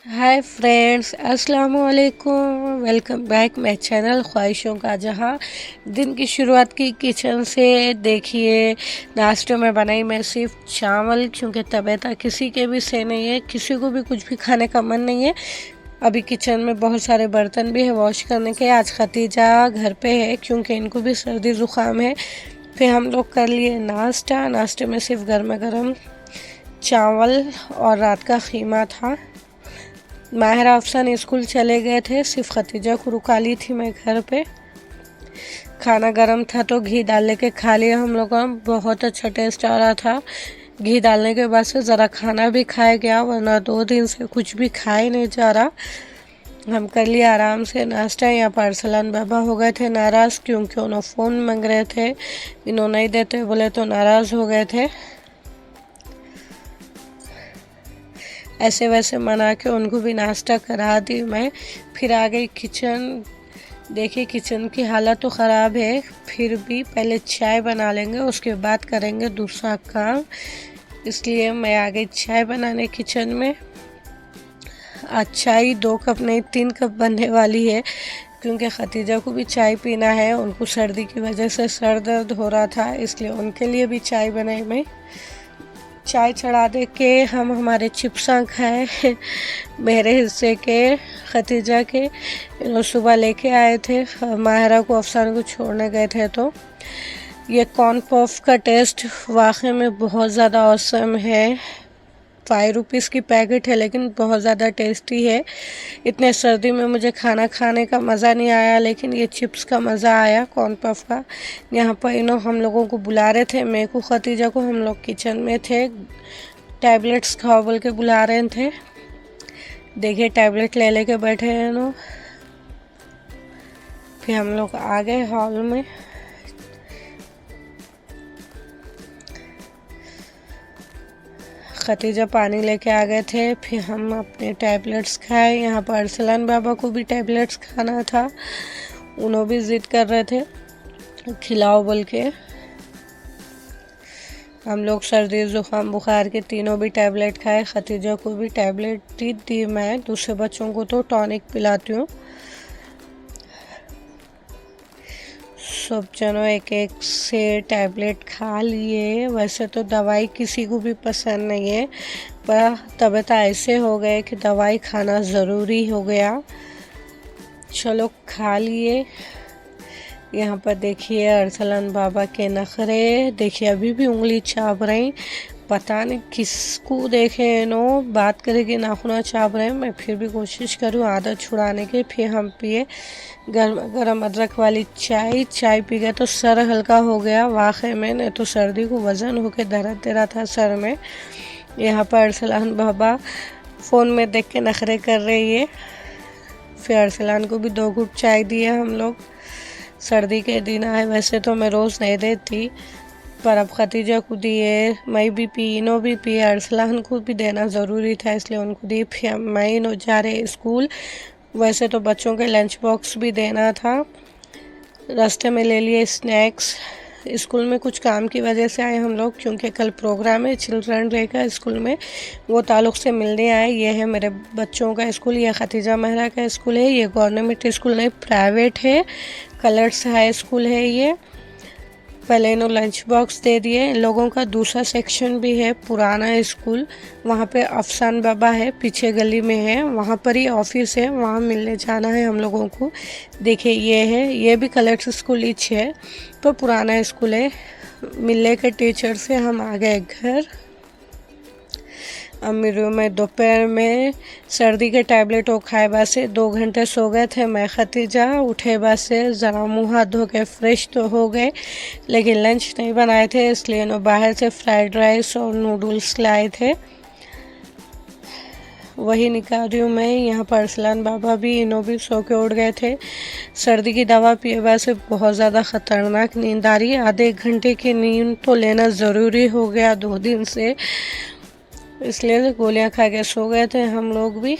Hi friends, अस्सलाम वालेकुम। Welcome back my channel ख्वाहिशों का जहां। दिन की शुरुआत की किचन से। देखिए, नाश्ते में बनाई मैं सिर्फ चावल, क्योंकि तबीयत किसी के भी सही नहीं है, किसी को भी कुछ भी खाने का मन नहीं है। अभी किचन में बहुत सारे बर्तन भी है वॉश करने के। आज खतीजा घर पे है क्योंकि इनको भी सर्दी ज़ुकाम है। फिर हम लोग कर लिए नाश्ता। नाश्ते में सिर्फ गर्मा गर्म चावल और रात का खीमा था। माहिर अफसान स्कूल चले गए थे, सिर्फ खतीजा को रुका ली थी मैं घर पे। खाना गरम था तो घी डालने के खा लिया हम लोगों ने। बहुत अच्छा टेस्ट आ रहा था। घी डालने के बाद से ज़रा खाना भी खाया गया, वरना 2 दिन से कुछ भी खाए नहीं जा रहा। हम कर लिए आराम से नाश्ता। यहाँ पर अरसलान बाबा हो गए थे नाराज़, क्योंकि उन्होंने फ़ोन मांग रहे थे, इन्होंने नहीं देते बोले तो नाराज़ हो गए थे। ऐसे वैसे मना के उनको भी नाश्ता करा दी मैं। फिर आ गई किचन। देखिए, किचन की हालत तो ख़राब है, फिर भी पहले चाय बना लेंगे, उसके बाद करेंगे दूसरा काम। इसलिए मैं आ गई चाय बनाने किचन में। आज चाय 2 कप नहीं 3 कप बनने वाली है, क्योंकि खतीजा को भी चाय पीना है। उनको सर्दी की वजह से सर दर्द हो रहा था, इसलिए उनके लिए भी चाय बनाई मैं। चाय चढ़ा दे के हम हमारे चिप्सा खाए मेरे हिस्से के, खतीजा के। सुबह लेके आए थे, माहिरा को अफसान को छोड़ने गए थे। तो ये कॉर्न पफ का टेस्ट वाकई में बहुत ज़्यादा औसम है। 5 रुपीज़ की पैकेट है, लेकिन बहुत ज़्यादा टेस्टी है। इतने सर्दी में मुझे खाना खाने का मज़ा नहीं आया, लेकिन ये चिप्स का मज़ा आया कॉर्न पफ का। यहाँ पर हम लोगों को बुला रहे थे, मैं को खतीजा को। हम लोग किचन में थे, टैबलेट्स खाओ बोल के बुला रहे थे। देखिए, टैबलेट ले लेके बैठे हैं ना। फिर हम लोग आ गए हॉल में। खतीजा पानी लेके आ गए थे, फिर हम अपने टैबलेट्स खाए। यहाँ पर अरसलान बाबा को भी टैबलेट्स खाना था, उन्होंने भी ज़िद कर रहे थे खिलाओ बोल के। हम लोग सर्दी ज़ुकाम बुखार के तीनों भी टैबलेट खाए। खतीजा को भी टैबलेट दी मैं, दूसरे बच्चों को तो टॉनिक पिलाती हूँ। सब जनों एक एक से टैबलेट खा लिए। वैसे तो दवाई किसी को भी पसंद नहीं है, पर तबीयत ऐसे हो गए कि दवाई खाना ज़रूरी हो गया। चलो खा लिए। यहाँ पर देखिए अरसलान बाबा के नखरे। देखिए, अभी भी उंगली चाप रही, पता नहीं किसको देखे नो बात करेगी नाखुना चाप रहे हैं। मैं फिर भी कोशिश करूँ आदत छुड़ाने की। फिर हम पिए गर्म गर्म अदरक वाली चाय पी गए तो सर हल्का हो गया वाकई में, नहीं तो सर्दी को वज़न होके दर्द दे रहा था सर में। यहाँ पर अरसलान बाबा फ़ोन में देख के नखरे कर रही है। फिर अरसलान को भी 2 घूंट चाय दिए हम लोग। सर्दी के दिन आए, वैसे तो मैं रोज़ नहीं देती, पर अब खतीजा को दिए, मैं भी पी, इनो भी पी, अरसलान को भी देना ज़रूरी था, इसलिए उनको दी। फिर मैं इनो जा रहे स्कूल। वैसे तो बच्चों के लंच बॉक्स भी देना था, रास्ते में ले लिए स्नैक्स। स्कूल में कुछ काम की वजह से आए हम लोग, क्योंकि कल प्रोग्राम है चिल्ड्रन डे का स्कूल में, वो ताल्लुक़ से मिलने आए। ये है मेरे बच्चों का स्कूल, ये खतीजा महरा का स्कूल है। ये गवर्नमेंट स्कूल नहीं, प्राइवेट है, कलर्स हाई स्कूल है ये। पहले इन्हों लंच बॉक्स दे दिए। इन लोगों का दूसरा सेक्शन भी है, पुराना स्कूल, वहाँ पे अफसान बाबा है, पीछे गली में है, वहाँ पर ही ऑफिस है, वहाँ मिलने जाना है हम लोगों को। देखिए, ये है, ये भी कलर्स स्कूल ही है, पर पुराना स्कूल है। मिलने के टीचर से हम आ गए घर। अमीरों में दोपहर में सर्दी के टैबलेट वो खाए बाद से 2 घंटे सो गए थे मैं खतीजा। उठे बाद से ज़रा मुँह हाथ धो के फ्रेश तो हो गए, लेकिन लंच नहीं बनाए थे, इसलिए ना बाहर से फ्राइड राइस और नूडल्स लाए थे, वही निकाल रही हूँ मैं। यहाँ पर अरसलान बाबा भी, इन्हों भी सो के उठ गए थे। सर्दी की दवा पिए बाद से बहुत ज़्यादा ख़तरनाक नींद आ रही है। आधे 1 घंटे की नींद तो लेना ज़रूरी हो गया 2 दिन से, इसलिए गोलियां खा के सो गए थे हम लोग भी।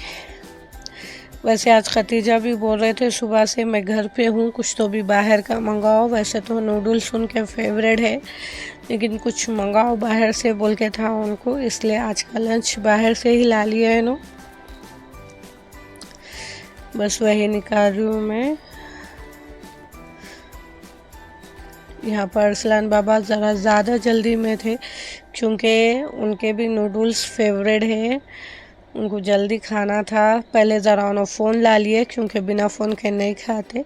वैसे आज खतीजा भी बोल रहे थे सुबह से मैं घर पे हूँ, कुछ तो भी बाहर का मंगाओ। वैसे तो नूडल्स उनके फेवरेट है, लेकिन कुछ मंगाओ बाहर से बोल के था उनको, इसलिए आज का लंच बाहर से ही ला लिया है नो। बस वही निकाल रही हूँ मैं। यहाँ पर अरसलान बाबा ज़रा ज़्यादा जल्दी में थे क्योंकि उनके भी नूडल्स फेवरेट है, उनको जल्दी खाना था। पहले ज़रा उन्होंने फ़ोन ला लिए क्योंकि बिना फ़ोन के नहीं खाते।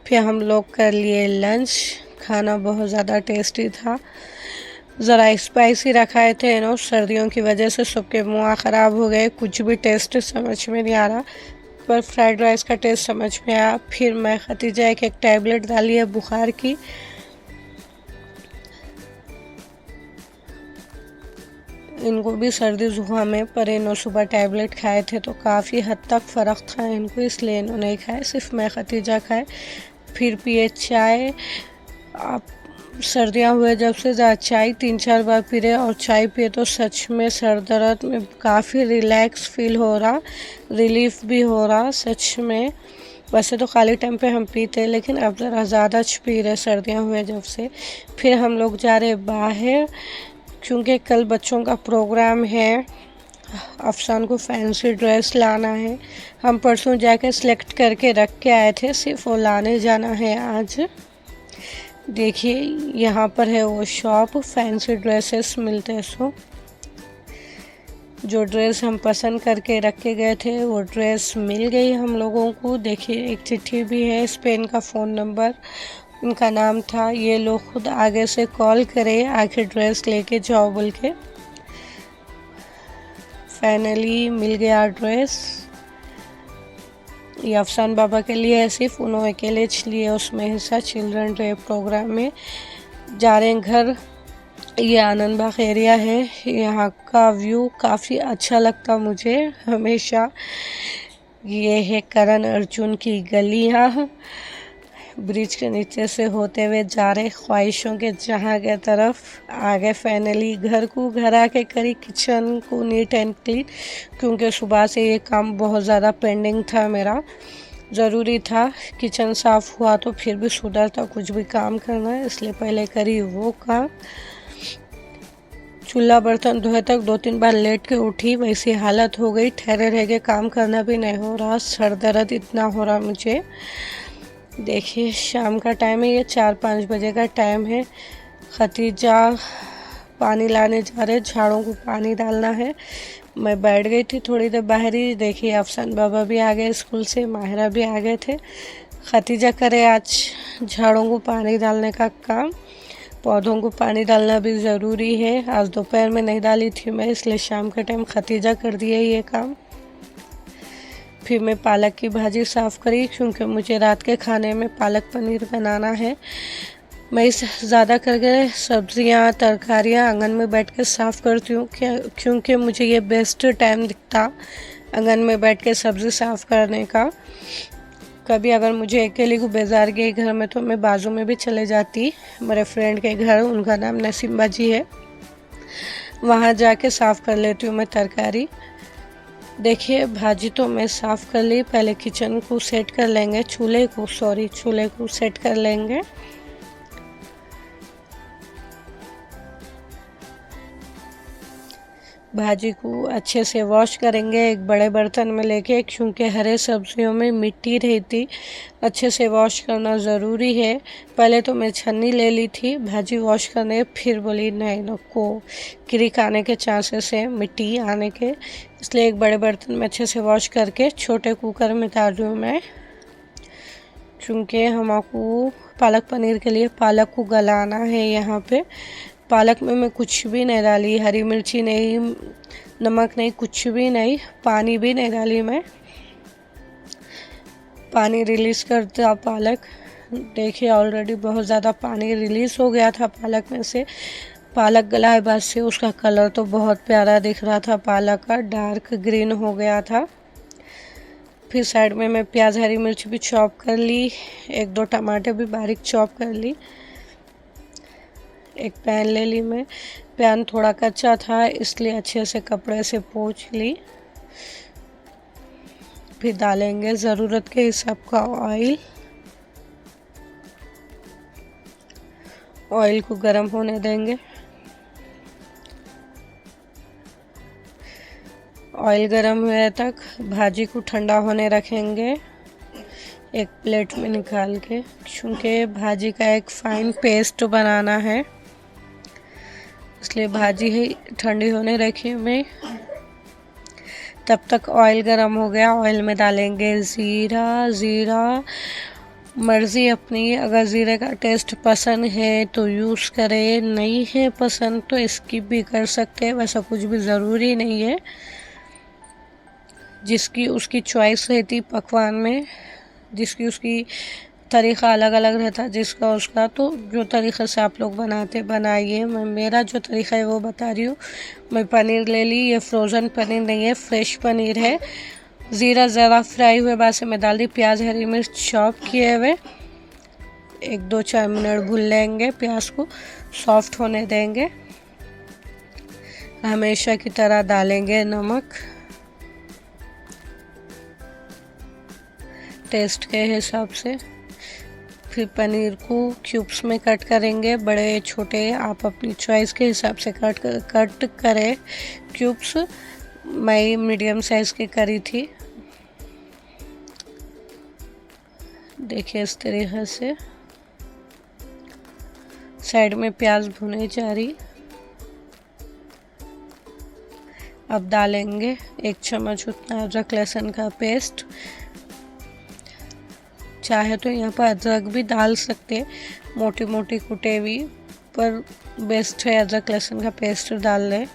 फिर हम लोग कर लिए लंच। खाना बहुत ज़्यादा टेस्टी था। ज़रा स्पाइसी रखाए थे सर्दियों की वजह से सबके मुँह ख़राब हो गए, कुछ भी टेस्ट समझ में नहीं आ रहा, पर फ्राइड राइस का टेस्ट समझ में आया। फिर मैं खतीजा एक टैबलेट डाली है बुखार की। इनको भी सर्दी जुकाम है, पर इन्होंने सुबह टैबलेट खाए थे तो काफ़ी हद तक फ़र्क था इनको, इसलिए इन्होंने नहीं खाए, सिर्फ मैं खतीजा खाए। फिर पिए चाय। आप सर्दियाँ हुए जब से चाय 3-4 बार पी रहे, और चाय पिए तो सच में सर दर्द में काफ़ी रिलैक्स फील हो रहा, रिलीफ भी हो रहा सच में। वैसे तो खाली टाइम पे हम पीते, लेकिन अब ज़रा ज़्यादा पी रहे सर्दियाँ हुए जब से। फिर हम लोग जा रहे बाहर क्योंकि कल बच्चों का प्रोग्राम है। अफसान को फैंसी ड्रेस लाना है। हम परसों जाकर सिलेक्ट करके रख के आए थे, सिर्फ वो लाने जाना है आज। देखिए यहाँ पर है वो शॉप, फैंसी ड्रेसेस मिलते हैं। सो जो ड्रेस हम पसंद करके रख के गए थे वो ड्रेस मिल गई हम लोगों को। देखिए एक चिट्ठी भी है, इस पे इनका फ़ोन नंबर, उनका नाम था। ये लोग खुद आगे से कॉल करे आखिर ड्रेस लेके जाओ बोल के। फाइनली मिल गया ड्रेस। ये अफसान बाबा के लिए है, सिर्फ उन्होंने अकेले लिए उसमें हिस्सा, चिल्ड्रन डे प्रोग्राम में। जा रहे हैं घर। ये आनंद बाग एरिया है, यहाँ का व्यू काफ़ी अच्छा लगता मुझे हमेशा। ये है करण अर्जुन की गलियाँ, ब्रिज के नीचे से होते हुए जा रहे ख्वाहिशों के जहाँ के तरफ। आगे फाइनली घर आके करी किचन को नीट एंड क्लीन, क्योंकि सुबह से ये काम बहुत ज़्यादा पेंडिंग था मेरा, ज़रूरी था। किचन साफ़ हुआ तो फिर भी सुधरता, कुछ भी काम करना है, इसलिए पहले करी वो काम। चूल्हा बर्तन धोए तक 2-3 बार लेट के उठी, वैसी हालत हो गई, ठहरे रह के काम करना भी नहीं हो रहा, सर दर्द इतना हो रहा मुझे। देखिए शाम का टाइम है, ये 4-5 बजे का टाइम है। खतीजा पानी लाने जा रहे, झाड़ों को पानी डालना है। मैं बैठ गई थी थोड़ी देर बाहर ही। देखिए अफसान बाबा भी आ गए स्कूल से, माहिरा भी आ गए थे। खतीजा करे आज झाड़ों को पानी डालने का काम। पौधों को पानी डालना भी ज़रूरी है। आज दोपहर में नहीं डाली थी मैं, इसलिए शाम के टाइम खतीजा कर दिए ये काम। फिर मैं पालक की भाजी साफ़ करी, क्योंकि मुझे रात के खाने में पालक पनीर बनाना है। मैं ज़्यादा करके सब्जियां तरकारियां आंगन में बैठ के साफ़ करती हूँ, क्योंकि मुझे ये बेस्ट टाइम दिखता आंगन में बैठ के सब्ज़ी साफ़ करने का। कभी अगर मुझे अकेले को बेजार गई घर में तो मैं बाजू में भी चले जाती, मेरे फ्रेंड के घर, उनका नाम नसीम जी है, वहाँ जाके साफ़ कर लेती हूँ मैं तरकारी। देखिए भाजी तो मैं साफ़ कर ली, पहले किचन को सेट कर लेंगे, चूल्हे को सेट कर लेंगे। भाजी को अच्छे से वॉश करेंगे एक बड़े बर्तन में लेके, क्योंकि हरे सब्जियों में मिट्टी रहती, अच्छे से वॉश करना ज़रूरी है। पहले तो मैं छन्नी ले ली थी भाजी वॉश करने, फिर बोली नहीं नको, क्रिक आने के चांसेस है, मिट्टी आने के, इसलिए एक बड़े बर्तन में अच्छे से वॉश करके छोटे कुकर में डाल रही हूँ मैं, क्योंकि हमको पालक पनीर के लिए पालक को गलाना है। यहाँ पे पालक में मैं कुछ भी नहीं डाली, हरी मिर्ची नहीं, नमक नहीं, कुछ भी नहीं, पानी भी नहीं डाली मैं। पानी रिलीज़ करता पालक, देखिए ऑलरेडी बहुत ज़्यादा पानी रिलीज़ हो गया था पालक में से। पालक गलाए बाद से उसका कलर तो बहुत प्यारा दिख रहा था, पालक का डार्क ग्रीन हो गया था। फिर साइड में मैं प्याज हरी मिर्च भी चॉप कर ली, 1-2 टमाटर भी बारीक चॉप कर ली। एक पैन ले ली मैं, पैन थोड़ा कच्चा था इसलिए अच्छे से कपड़े से पोंछ ली। फिर डालेंगे ज़रूरत के हिसाब का ऑयल। ऑयल को गर्म होने देंगे। ऑयल गर्म हुए तक भाजी को ठंडा होने रखेंगे। एक प्लेट में निकाल के, क्योंकि भाजी का एक फाइन पेस्ट बनाना है, इसलिए भाजी ही ठंडी होने रखी मैं। तब तक ऑयल गरम हो गया, ऑयल में डालेंगे ज़ीरा मर्ज़ी अपनी, अगर ज़ीरे का टेस्ट पसंद है तो यूज़ करें, नहीं है पसंद तो स्किप भी कर सकते हैं, वैसा कुछ भी ज़रूरी नहीं है, जिसकी उसकी चॉइस रहती पकवान में, जिसकी उसकी तरीक़ा अलग अलग रहता, जिसका उसका, तो जो तरीक़े से आप लोग बनाते बनाइए। मैं मेरा जो तरीक़ा है वो बता रही हूँ। मैं पनीर ले ली, ये फ्रोज़न पनीर नहीं है, फ्रेश पनीर है। ज़ीरा ज़रा फ्राई हुए बाद से मैं डाल दी प्याज हरी मिर्च चॉप किए हुए, 1-2-4 मिनट भून लेंगे, प्याज को सॉफ्ट होने देंगे। हमेशा की तरह डालेंगे नमक टेस्ट के हिसाब से। फिर पनीर को क्यूब्स में कट करेंगे, बड़े छोटे आप अपनी चॉइस के हिसाब से कट करें क्यूब्स। मैं मीडियम साइज़ की करी थी, देखिए इस तरीके से। साइड में प्याज भुने जा रही। अब डालेंगे 1 चम्मच उतना अदरक लहसुन का पेस्ट, चाहे तो यहाँ पर अदरक भी डाल सकते, मोटी मोटी कुटे हुई, पर बेस्ट है अदरक लहसुन का पेस्ट डाल लें।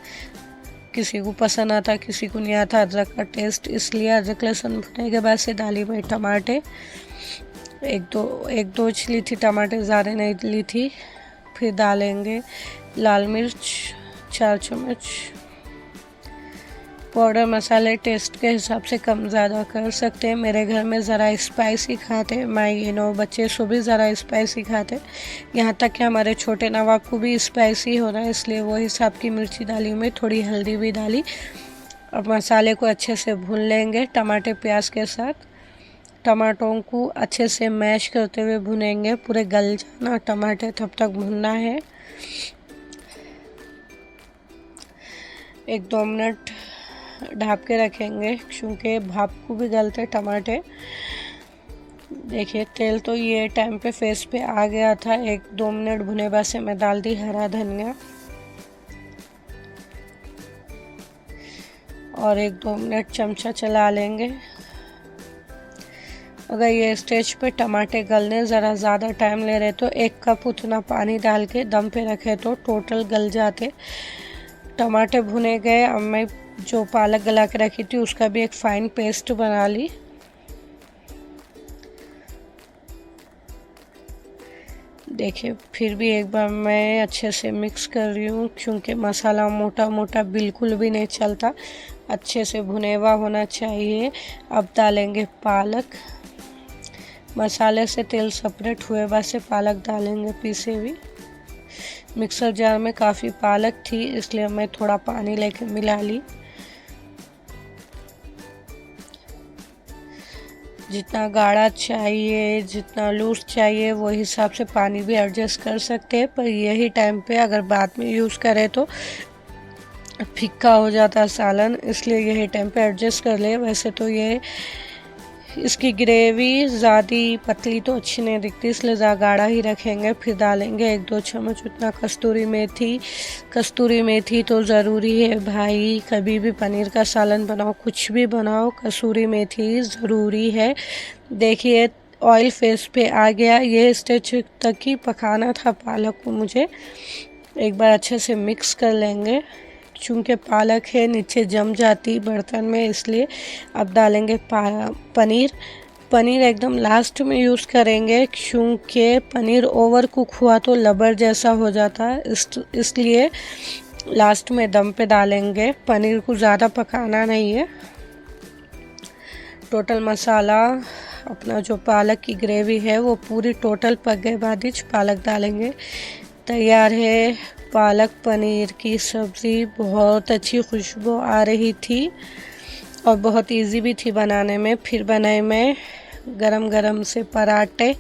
किसी को पसंद आता, किसी को नहीं आता अदरक का टेस्ट, इसलिए अदरक लहसुन भुनने के बाद से डाली मैं टमाटे, एक दो ली थी टमाटर, ज़्यादा नहीं ली थी। फिर डालेंगे लाल मिर्च 4 चम्मच, पाउडर मसाले टेस्ट के हिसाब से कम ज़्यादा कर सकते हैं। मेरे घर में ज़रा स्पाइसी खाते, बच्चे सो भी ज़रा स्पाइसी खाते, यहाँ तक कि हमारे छोटे नवाब को भी स्पाइसी हो रहा है, इसलिए वो हिसाब की मिर्ची डाली मैं, थोड़ी हल्दी भी डाली। अब मसाले को अच्छे से भून लेंगे टमाटर प्याज के साथ। टमाटरों को अच्छे से मैश करते हुए भुनेंगे, पूरे गल जाना टमाटर, तब तक भुनना है। 1-2 मिनट ढाँप के रखेंगे, क्योंकि भाप को भी गलते टमाटर। देखिए तेल तो ये टाइम पे फेस पे आ गया था। 1-2 मिनट भुने बाद से मैं डाल दी हरा धनिया और 1-2 मिनट चमचा चला लेंगे। अगर ये स्टेज पे टमाटर गलने ज़रा ज़्यादा टाइम ले रहे तो 1 कप उतना पानी डाल के दम पे रखे तो टोटल गल जाते। टमाटर भुने गए। अब मैं जो पालक गला के रखी थी उसका भी एक फ़ाइन पेस्ट बना ली। देखिए फिर भी एक बार मैं अच्छे से मिक्स कर रही हूँ, क्योंकि मसाला मोटा मोटा बिल्कुल भी नहीं चलता, अच्छे से भुने हुआ होना चाहिए। अब डालेंगे पालक, मसाले से तेल सेपरेट हुए बाद से पालक डालेंगे पीसे हुई। मिक्सर जार में काफ़ी पालक थी, इसलिए मैं थोड़ा पानी लेके मिला ली। जितना गाढ़ा चाहिए, जितना लूज चाहिए, वो हिसाब से पानी भी एडजस्ट कर सकते हैं, पर यही टाइम पे अगर बाद में यूज़ करें तो फीका हो जाता है सालन, इसलिए यही टाइम पे एडजस्ट कर ले। वैसे तो ये इसकी ग्रेवी ज़्यादा पतली तो अच्छी नहीं दिखती, इसलिए ज़्यादा गाढ़ा ही रखेंगे। फिर डालेंगे 1-2 चम्मच उतना कस्तूरी मेथी। कस्तूरी मेथी तो ज़रूरी है भाई, कभी भी पनीर का सालन बनाओ, कुछ भी बनाओ, कसूरी मेथी ज़रूरी है। देखिए ऑयल फेस पे आ गया, ये स्टेज तक ही पकाना था पालक को मुझे। एक बार अच्छे से मिक्स कर लेंगे, चूँकि पालक है नीचे जम जाती बर्तन में, इसलिए। अब डालेंगे पनीर एकदम लास्ट में यूज़ करेंगे, क्योंकि पनीर ओवर कुक हुआ तो लबर जैसा हो जाता है, इसलिए लास्ट में दम पे डालेंगे। पनीर को ज़्यादा पकाना नहीं है। टोटल मसाला अपना जो पालक की ग्रेवी है वो पूरी टोटल पक गए बाद ही पालक डालेंगे। तैयार है पालक पनीर की सब्ज़ी। बहुत अच्छी खुशबू आ रही थी और बहुत इजी भी थी बनाने में। फिर बनाए मैं गरम गरम से पराठे,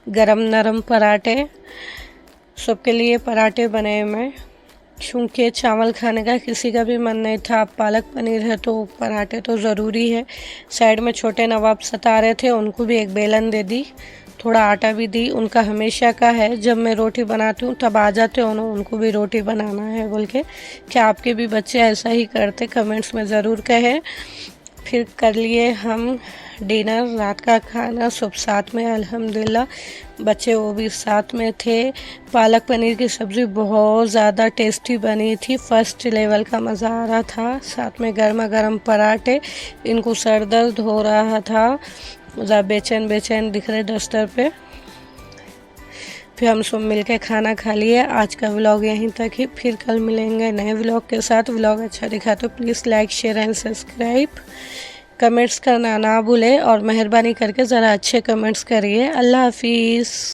गरम नरम पराठे, सबके लिए पराठे बनाए मैं। क्योंकि चावल खाने का किसी का भी मन नहीं था। पालक पनीर है तो पराठे तो ज़रूरी है। साइड में छोटे नवाब सता रहे थे, उनको भी एक बेलन दे दी, थोड़ा आटा भी दी। उनका हमेशा का है, जब मैं रोटी बनाती हूँ तब आ जाते हैं उनको भी रोटी बनाना है बोल के। क्या आपके भी बच्चे ऐसा ही करते? कमेंट्स में ज़रूर कहें। फिर कर लिए हम डिनर, रात का खाना सब साथ में अल्हम्दुलिल्लाह। बच्चे वो भी साथ में थे। पालक पनीर की सब्ज़ी बहुत ज़्यादा टेस्टी बनी थी, फर्स्ट लेवल का मज़ा आ रहा था। साथ में गर्मा गर्म पराठे। इनको सर दर्द हो रहा था, ज़रा बेचैन बेचैन दिख रहे दस्तर पे। फिर हम सब मिलके खाना खा लिए। आज का व्लॉग यहीं तक ही, फिर कल मिलेंगे नए व्लॉग के साथ। व्लॉग अच्छा दिखा तो please like share and subscribe. Comments करना ना भूलें और मेहरबानी करके ज़रा अच्छे कमेंट्स करिए। अल्लाह हाफिज़।